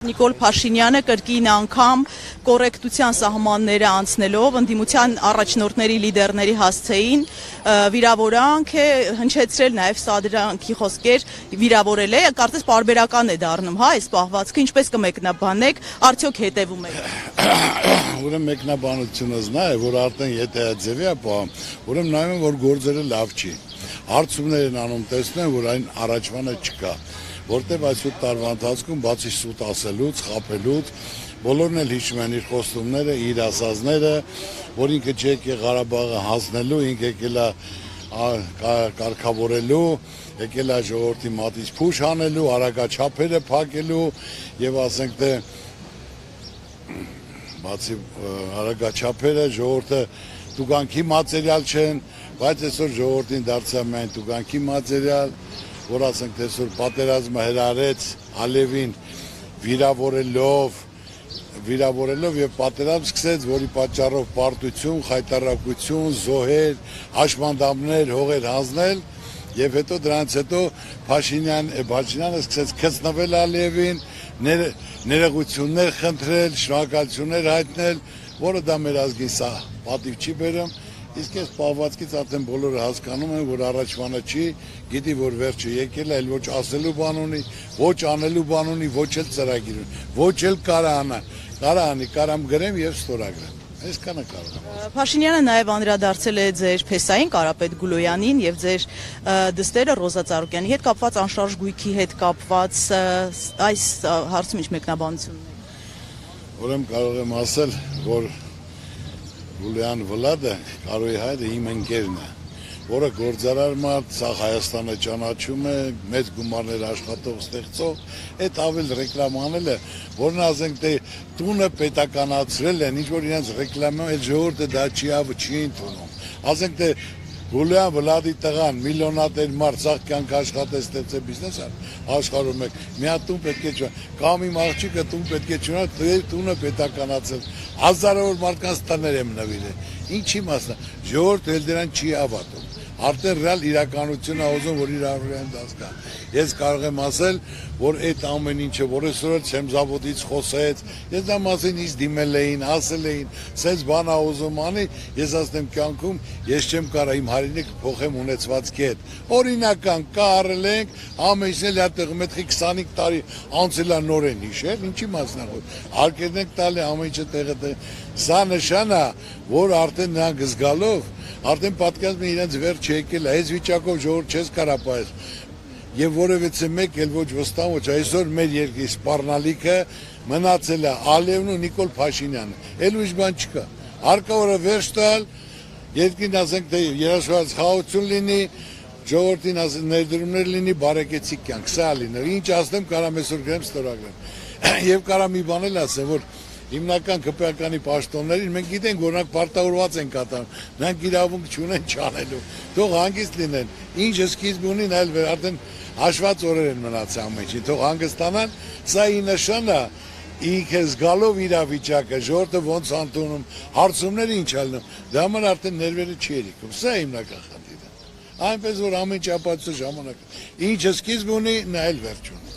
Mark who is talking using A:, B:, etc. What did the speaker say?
A: Նիկոլ Փաշինյանը կրկին անգամ կոռեկտության սահմանները անցնելով ընդդիմության առաջնորդների լիդերների հասցեին վիրավորանք է հնչեցրել նաև սադրանքի խոսքեր վիրավորել է կարծես պարբերական է դառնում հա այս պահվածքը ինչպես կմեկնաբանեք արդյոք հետևում եք
B: Ուրեմն մեկնաբանությունս նա է որ արդեն եթե ձևի է պահում ուրեմն նայում եմ որ գործերը լավ չի հարցումներ են անում տեսնում որ այն առաջվանը չկա որտեղ այսօր տարվա ընթացքում բացի սուտ ասելուց, խաբելուց, բոլորն էլ հիշում են իր խոստումները, իր ասածները, որ ինքը չեկե Ղարաբաղը հանձնելու, ինքը եկել է կարգավորելու, եկել է ժողովրդի մատից փուշ հանելու, արագաչափերը փակելու եւ ասենք թե բացի արագաչափերը ժողովուրդը տուգանքի մատերիալ չեն, բայց այսօր ժողովրդին դարձավ միայն տուգանքի մատերիալ որ ասենք թե այսօր պատերազմը հրահրեց Ալիևին վիրավորելով եւ պատերազմ սկսեց, որի պատճառով պարտություն, խայտարակություն, զոհեր, հաշմանդամներ, հողեր հանձնել եւ հետո դրանից հետո Փաշինյանը սկսեց քծնվել Ալիևին, ներողություններ խնդրել, շնորհակալություններ հայտնել, որը դա մեր ազգին սա պատիվ չի բերում Իսկ այս պահվածքից արդեն բոլորը հասկանում են, որ առաջվանը չի, գիտի, որ վերջը եկել է, այլ ոչ ասելու բան ունի, ոչ անելու բան ունի, ոչ էլ ծրագիր ունի, ոչ էլ կարամ գրեմ եւ ստորագրեմ։ Այսքանը կարող եմ։
A: Փաշինյանը նաև անդրադարձել է ձեր փեսային Կարապետ Գուլոյանին եւ ձեր դստերը Ռոզա Ծառուկյանի հետ կապված անշարժ գույքի հետ կապված այս հարցում ինչ մեկնաբանություն ունեք։
B: Ուրեմն կարող եմ ասել, որ Գուլյան Վլադը Կարոյի հայրը իմ ընկերն է, որը գործարար մարդ, սա Հայաստանը ճանաչում է, մեծ գումարներ աշխատող ստեղծող, այդ ավել ռեկլամ անել է, որն ասենք թե տունը պետականացրել են, ինչ որ իրենց ռեկլամում, այդ ժողովուրդը դա չի ընդունում, ասենք թե Գուլյան Վլադի տղան միլիոնատեր մարդ սաղ կյանք աշխատեց ստեղծել բիզնես աշխարհում եք մի հատ տուն պետք է չունենա կամ իմ աղջիկը տուն պետք է չունենա տունը պետականացել հազարավոր մարդկանց տներ եմ նվիրել ինչի մասնա ժողովուրդը էլ դրան չի հավատում արդեն ռեալ իրականությունը ուզում որ իր առօրյան դասկա ես կարող եմ ասել որ այդ ամեն ինչը որ այսօր Սեմզավոդից խոսեց ես դա մասին ինձ դիմել էին ասել էին սենց բան ուզում անի ես ասեմ կյանքում ես չեմ կարա իմ հայրենիքը փոխեմ ունեցվածքի հետ օրինական կարել ենք ամենից հատեղ մետքի 25 տարի անցել է նորեն հիշել ինչի մասնախոս արկերն ենք տալի ամեն ինչը տեղը սա նշան է որ արդեն նրանք զգալով արդեն պատկերացնում են իրենց վերջ եկել է, այս վիճակով ժողովուրդ չես կարա պահել եւ որևիցե մեկ էլ ոչ վստահ ոչ այսօր մեր երկրի սպառնալիքը մնացել է Ալիևն ու Նիկոլ Փաշինյանը, էլ ուրիշ բան չկա։ Հարկավորը վերջ տալ, երկրին ասենք թե երաշխավորած խաղաղություն լինի, ժողովրդին ասենք ներդրումներ լինի, բարեկեցիկ կյանք, սա լինի։ Ինչ ասեմ, կարամ այսօր գրեմ ստորագրեմ։ Եվ կարամ մի բան էլ ասեմ, որ հիմնական ԿՊԱ-կանի պաշտոններին մենք գիտենք, որ նրանք պարտավորված են կատարում, նրանք իրավունք չունեն չանելու, թող հանգիստ լինեն, ինչ սկիզբ ունին, այլ արդեն հաշված օրեր են մնացել ամեն ինչին, թող հանգստանան, սա ի նշան է, ինքը զգալով իրավիճակը, ժողովուրդը ոնց ընդունում, հարցումները ինչ ալնում, դա համար արդեն ներվերը չի երիքում, սա հիմնական խնդիրը, այնպես որ ամեն ինչ ապացուցի ժամանակ, ինչ սկիզբ ունի, նա էլ վերջ ունի։